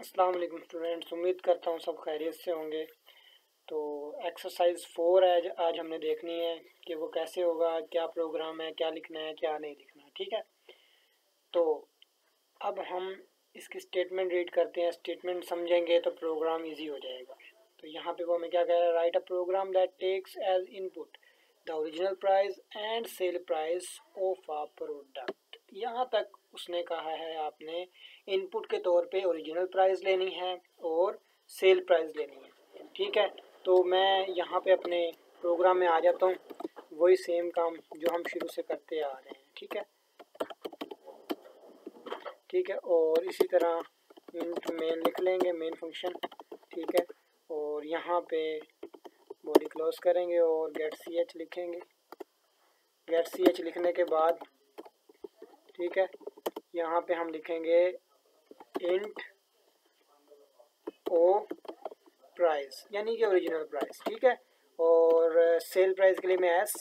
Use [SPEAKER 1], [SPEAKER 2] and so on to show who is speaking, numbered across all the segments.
[SPEAKER 1] अस्सलाम वालेकुम स्टूडेंट्स, उम्मीद करता हूँ सब खैरियत से होंगे। तो एक्सरसाइज 4 आज हमने देखनी है कि वो कैसे होगा, क्या प्रोग्राम है, क्या लिखना है, क्या नहीं लिखना है। ठीक है, तो अब हम इसकी स्टेटमेंट रीड करते हैं। स्टेटमेंट समझेंगे तो प्रोग्राम इजी हो जाएगा। तो यहाँ पे वो हमें क्या कह रहा है, write a program that takes as input the original price and sale price of a product. यहाँ तक उसने कहा है आपने इनपुट के तौर पे ओरिजिनल प्राइस लेनी है और सेल प्राइस लेनी है। ठीक है, तो मैं यहाँ पे अपने प्रोग्राम में आ जाता हूँ, वही सेम काम जो हम शुरू से करते आ रहे हैं। ठीक है, और इसी तरह इंट मेन लिख लेंगे, मेन फंक्शन। ठीक है, और यहाँ पे बॉडी क्लोज करेंगे और गेट सी एच लिखेंगे। गेट सी एच लिखने के बाद ठीक है, यहाँ पे हम लिखेंगे इंट ओ प्राइस यानी कि ओरिजिनल प्राइस। ठीक है, और सेल प्राइस के लिए मैं एस,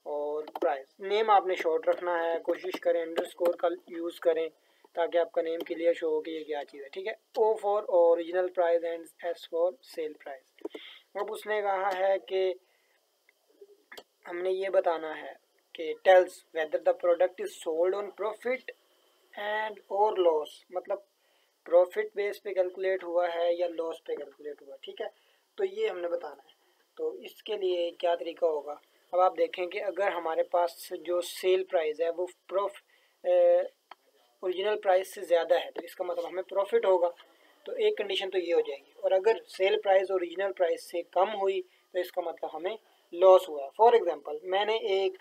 [SPEAKER 1] और प्राइस नेम आपने शॉर्ट रखना है, कोशिश करें अंडरस्कोर का यूज़ करें ताकि आपका नेम क्लियर शो हो कि ये क्या चीज़ है। ठीक है, O for original price and S for sale price. अब उसने कहा है कि हमने ये बताना है कि tells whether the product is sold on profit and और लॉस, मतलब प्रॉफिट बेस पे कैलकुलेट हुआ है या लॉस पे कैलकुलेट हुआ। ठीक है, तो ये हमने बताना है। तो इसके लिए क्या तरीका होगा, अब आप देखें कि अगर हमारे पास जो सेल प्राइस है वो ओरिजिनल प्राइस से ज़्यादा है तो इसका मतलब हमें प्रॉफिट होगा। तो एक कंडीशन तो ये हो जाएगी, और अगर सेल प्राइस ओरिजिनल प्राइस से कम हुई तो इसका मतलब हमें लॉस हुआ। फॉर एग्जांपल, मैंने एक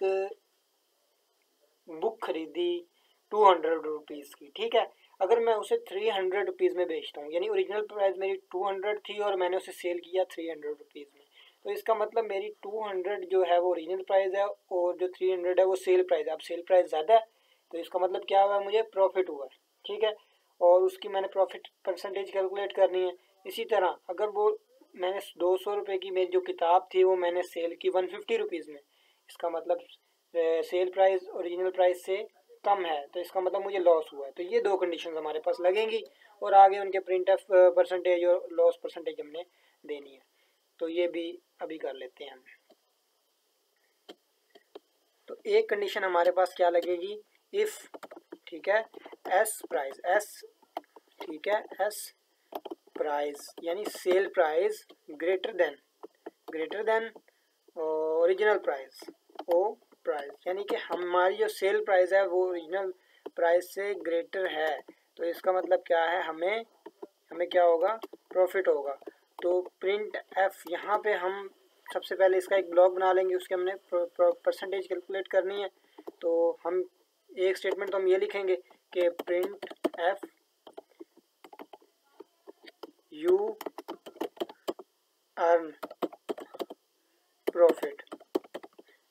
[SPEAKER 1] बुक खरीदी 200 रुपीज़ की। ठीक है, अगर मैं उसे 300 रुपीज़ में बेचता हूँ, यानी ओरिजिनल प्राइस मेरी 200 थी और मैंने उसे सेल किया 300 रुपीज़ में, तो इसका मतलब मेरी 200 जो है वो ओरिजिनल प्राइस है और जो 300 है वो सेल प्राइस है। अब सेल प्राइस ज़्यादा है तो इसका मतलब क्या हुआ, मुझे प्रॉफिट हुआ है। ठीक है, और उसकी मैंने प्रॉफिट परसेंटेज कैलकुलेट करनी है। इसी तरह अगर वो मैंने 200 रुपये की मेरी जो किताब थी वो मैंने सेल की 150 रुपीज़ में, इसका मतलब सेल प्राइस ओरिजिनल प्राइस से कम है तो इसका मतलब मुझे लॉस हुआ है। तो ये दो कंडीशन हमारे पास लगेंगी और आगे उनके प्रिंट ऑफ परसेंटेज और लॉस परसेंटेज हमने देनी है। तो ये भी अभी कर लेते हैं हम। तो एक कंडीशन हमारे पास क्या लगेगी, इफ़ ठीक है एस प्राइस, एस ठीक है एस प्राइस यानी sale price greater than original price O price, यानी कि हमारी जो सेल प्राइस है वो ओरिजिनल प्राइस से ग्रेटर है तो इसका मतलब क्या है, हमें क्या होगा, प्रॉफिट होगा। तो प्रिंट एफ, यहाँ पे हम सबसे पहले इसका एक ब्लॉक बना लेंगे, उसके हमने परसेंटेज कैलकुलेट करनी है। तो हम एक स्टेटमेंट तो हम ये लिखेंगे कि print F you earn profit,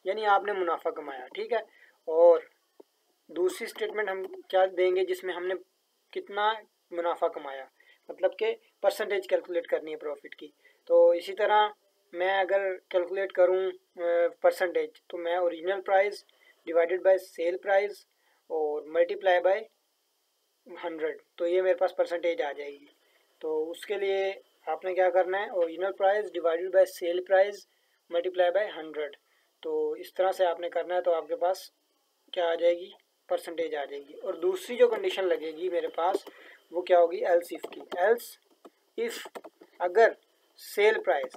[SPEAKER 1] यानी आपने मुनाफा कमाया। ठीक है, और दूसरी स्टेटमेंट हम क्या देंगे जिसमें हमने कितना मुनाफा कमाया, मतलब कि परसेंटेज कैलकुलेट करनी है प्रॉफिट की। तो इसी तरह मैं अगर कैलकुलेट करूं परसेंटेज तो मैं original price divided by sale price और मल्टीप्लाई बाय 100, तो ये मेरे पास परसेंटेज आ जाएगी। तो उसके लिए आपने क्या करना है, original price divided by sale price multiply by 100। तो इस तरह से आपने करना है तो आपके पास क्या आ जाएगी, परसेंटेज आ जाएगी। और दूसरी जो कंडीशन लगेगी मेरे पास वो क्या होगी, एल्स इफ की। एल्स इफ अगर sale price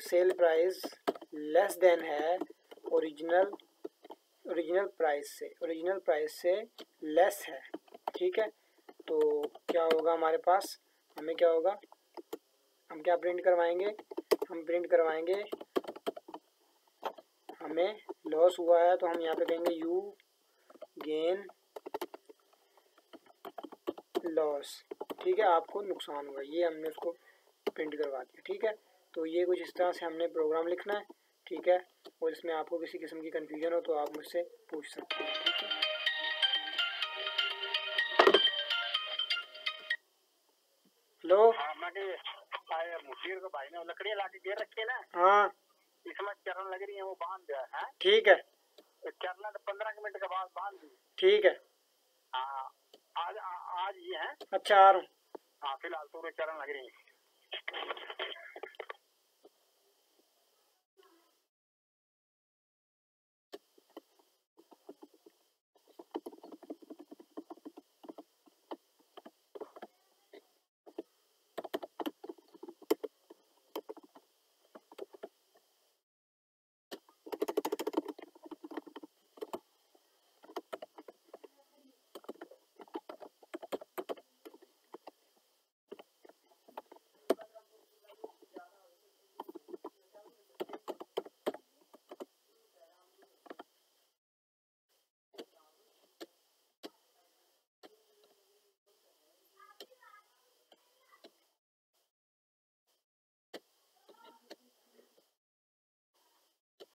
[SPEAKER 1] sale price less than है ओरिजिनल प्राइस से लेस है। ठीक है, तो क्या होगा हमारे पास, हमें क्या होगा, हम क्या प्रिंट करवाएंगे, हम प्रिंट करवाएंगे हमें लॉस हुआ है तो हम यहाँ पे कहेंगे यू गेन लॉस। ठीक है, आपको नुकसान हुआ, ये हमने उसको प्रिंट करवा दिया। ठीक है, तो ये कुछ इस तरह से हमने प्रोग्राम लिखना है। ठीक है, और इसमें आपको किसी किस्म की कन्फ्यूजन हो तो आप मुझसे पूछ सकते हैं। ठीक है, हेलो, मुशीर को भाई ने लकड़ी ला के गिर रखी है ना, हाँ इसमें चरण लग रही है वो बांध दिया है। ठीक है, चरना तो 15 मिनट के बाद बांध दी। ठीक है, हाँ
[SPEAKER 2] आज आज ये है।
[SPEAKER 1] अच्छा आ रहा हूँ।
[SPEAKER 2] हाँ फिलहाल तो चरण लग रही है।